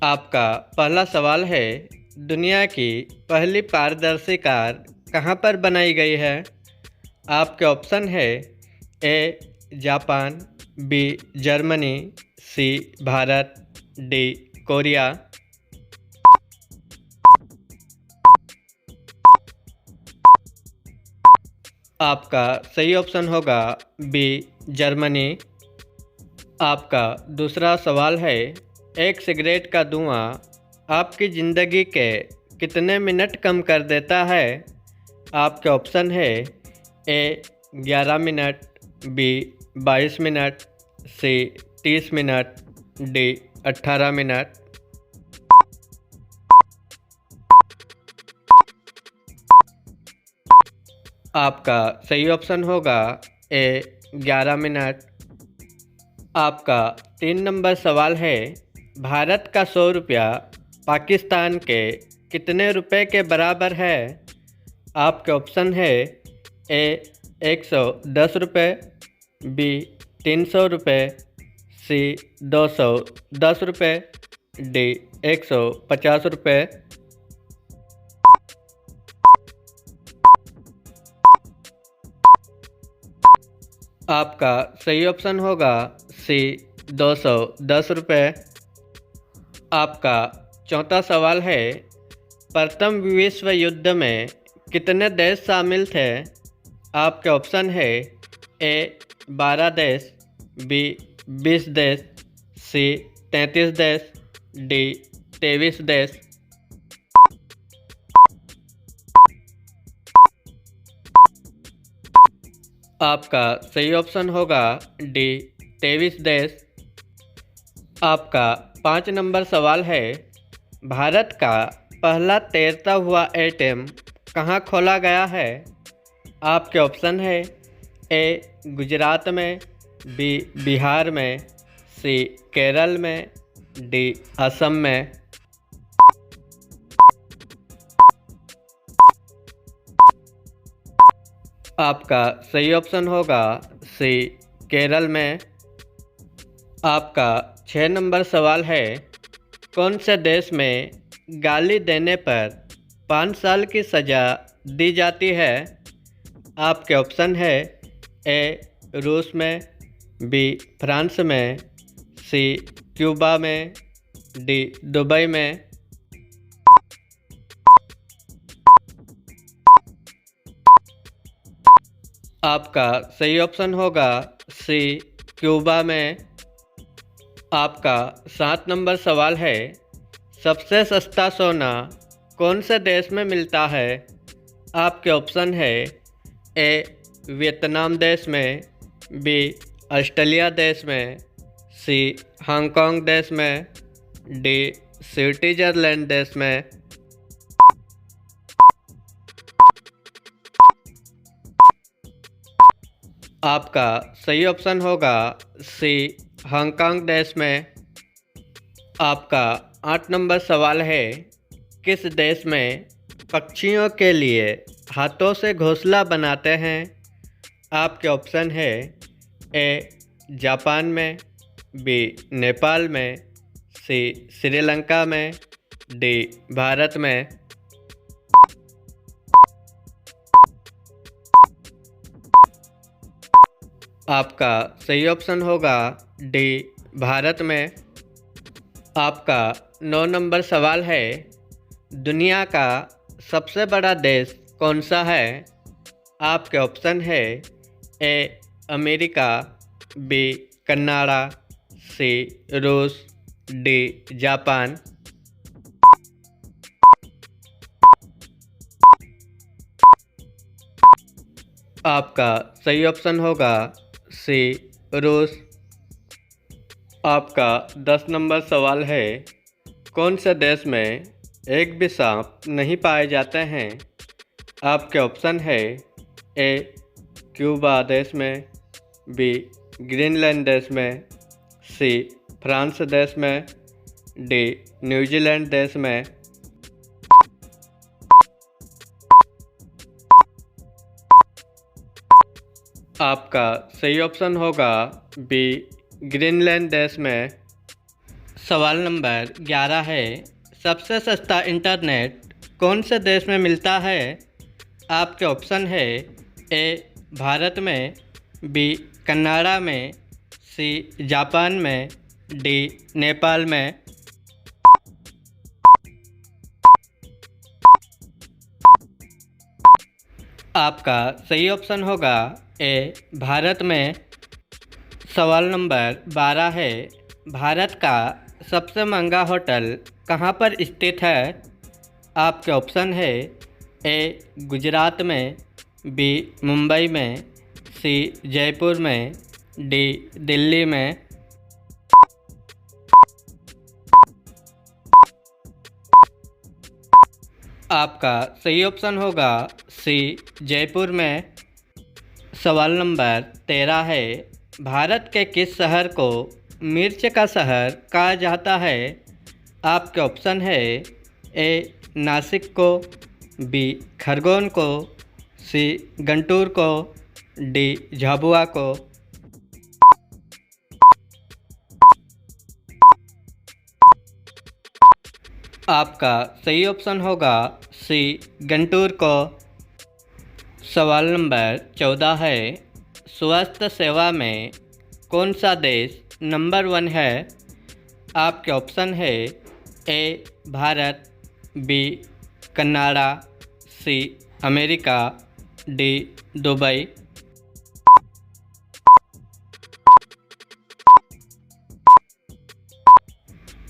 आपका पहला सवाल है, दुनिया की पहली पारदर्शी कार कहाँ पर बनाई गई है? आपके ऑप्शन है A Japan, B Germany, C Bharat, D Korea. आपका सही ऑप्शन होगा बी जर्मनी। आपका दूसरा सवाल है, एक सिगरेट का धुआं आपकी ज़िंदगी के कितने मिनट कम कर देता है? आपके ऑप्शन है ए 11 मिनट, बी 22 मिनट, सी 30 मिनट, डी 18 मिनट। आपका सही ऑप्शन होगा ए 11 मिनट। आपका 3 नंबर सवाल है, भारत का 100 रुपया पाकिस्तान के कितने रुपए के बराबर है? आपके ऑप्शन है ए 110 रुपये, बी 300 रुपये, सी 210 रुपये, डी 150 रुपये। आपका सही ऑप्शन होगा सी 210 रुपये। आपका चौथा सवाल है, प्रथम विश्व युद्ध में कितने देश शामिल थे? आपके ऑप्शन है ए 12 देश, बी 20 देश, सी 33 देश, डी 23 देश। आपका सही ऑप्शन होगा डी 23 देश। आपका 5 नंबर सवाल है, भारत का पहला तैरता हुआ एटीएम कहाँ खोला गया है? आपके ऑप्शन है ए गुजरात में, बी बिहार में, सी केरल में, डी असम में। आपका सही ऑप्शन होगा सी केरल में। आपका 6 नंबर सवाल है, कौन से देश में गाली देने पर 5 साल की सज़ा दी जाती है? आपके ऑप्शन है ए रूस में, बी फ्रांस में, सी क्यूबा में, डी दुबई में। आपका सही ऑप्शन होगा सी क्यूबा में। आपका 7 नंबर सवाल है, सबसे सस्ता सोना कौन से देश में मिलता है? आपके ऑप्शन है ए वियतनाम देश में, बी ऑस्ट्रेलिया देश में, सी हांगकांग देश में, डी स्विट्ज़रलैंड देश में। आपका सही ऑप्शन होगा सी हांगकांग देश में। आपका 8 नंबर सवाल है, किस देश में पक्षियों के लिए हाथों से घोंसला बनाते हैं? आपके ऑप्शन है ए जापान में, बी नेपाल में, सी श्रीलंका में, डी भारत में। आपका सही ऑप्शन होगा डी भारत में। आपका 9 नंबर सवाल है, दुनिया का सबसे बड़ा देश कौन सा है? आपके ऑप्शन है ए अमेरिका, बी कनाडा, सी रूस, डी जापान। आपका सही ऑप्शन होगा सी रूस। आपका 10 नंबर सवाल है, कौन से देश में एक भी सांप नहीं पाए जाते हैं? आपके ऑप्शन है ए क्यूबा देश में, बी ग्रीनलैंड देश में, सी फ्रांस देश में, डी न्यूजीलैंड देश में। आपका सही ऑप्शन होगा बी ग्रीनलैंड देश में। सवाल नंबर 11 है, सबसे सस्ता इंटरनेट कौन से देश में मिलता है? आपके ऑप्शन है ए भारत में, बी कनाडा में, सी जापान में, डी नेपाल में। आपका सही ऑप्शन होगा ए भारत में। सवाल नंबर 12 है, भारत का सबसे महंगा होटल कहाँ पर स्थित है? आपके ऑप्शन है ए गुजरात में, बी मुंबई में, सी जयपुर में, डी दिल्ली में। आपका सही ऑप्शन होगा सी जयपुर में। सवाल नंबर 13 है, भारत के किस शहर को मिर्च का शहर कहा जाता है? आपके ऑप्शन है ए नासिक को, बी खरगोन को, सी गुंटूर को, डी झाबुआ को। आपका सही ऑप्शन होगा सी गुंटूर को। सवाल नंबर 14 है, स्वास्थ्य सेवा में कौन सा देश नंबर 1 है? आपके ऑप्शन है A Bharat, B Canada, C America, D Dubai.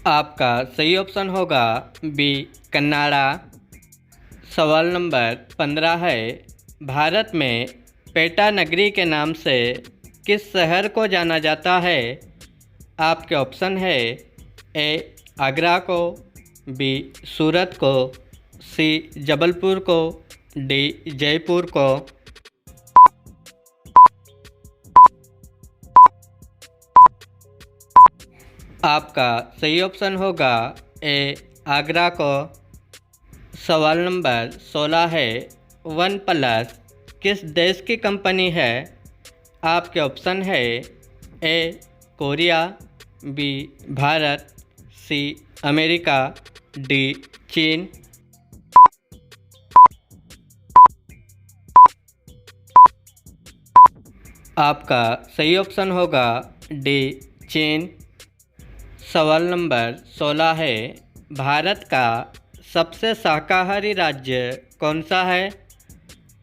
आपका सही ऑप्शन होगा बी कनाडा। सवाल नंबर 15 है, भारत में पेटा नगरी के नाम से किस शहर को जाना जाता है? आपके ऑप्शन है ए आगरा को, बी सूरत को, सी जबलपुर को, डी जयपुर को। आपका सही ऑप्शन होगा ए आगरा को। सवाल नंबर 16 है, वन प्लस किस देश की कंपनी है? आपके ऑप्शन है A Korea, B Bharat, C America, D चीन। आपका सही ऑप्शन होगा डी चीन। सवाल नंबर 16 है, भारत का सबसे शाकाहारी राज्य कौन सा है?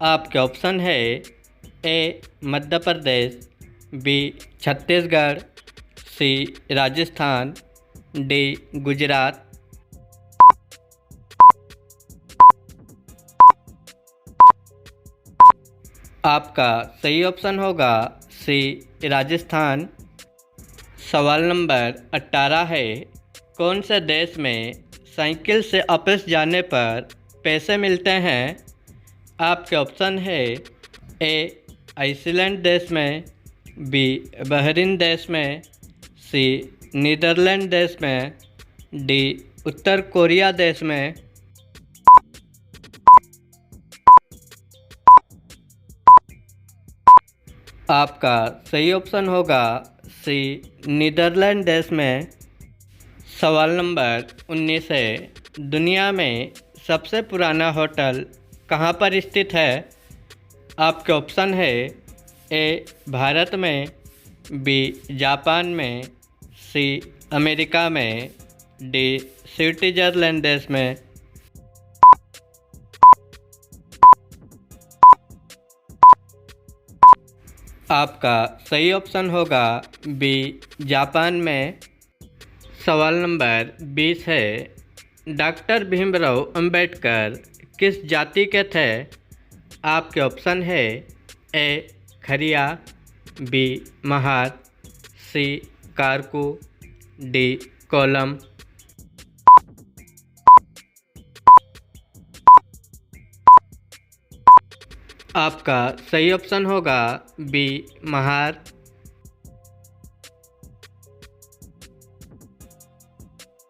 आपके ऑप्शन है ए मध्य प्रदेश, बी छत्तीसगढ़, सी राजस्थान, डी गुजरात। आपका सही ऑप्शन होगा सी राजस्थान। सवाल नंबर 18 है, कौन से देश में साइकिल से ऑफिस जाने पर पैसे मिलते हैं? आपके ऑप्शन है ए आइसलैंड देश में, बी बहरीन देश में, सी नीदरलैंड देश में, डी उत्तर कोरिया देश में। आपका सही ऑप्शन होगा सी नीदरलैंड देश में। सवाल नंबर 19 है, दुनिया में सबसे पुराना होटल कहाँ पर स्थित है? आपके ऑप्शन है ए भारत में, बी जापान में, सी अमेरिका में, डी स्विट्जरलैंड देश में। आपका सही ऑप्शन होगा बी जापान में। सवाल नंबर 20 है, डॉक्टर भीमराव अंबेडकर किस जाति के थे? आपके ऑप्शन है ए खरिया, बी महार, सी कारकू, डी कोलम। आपका सही ऑप्शन होगा बी महार।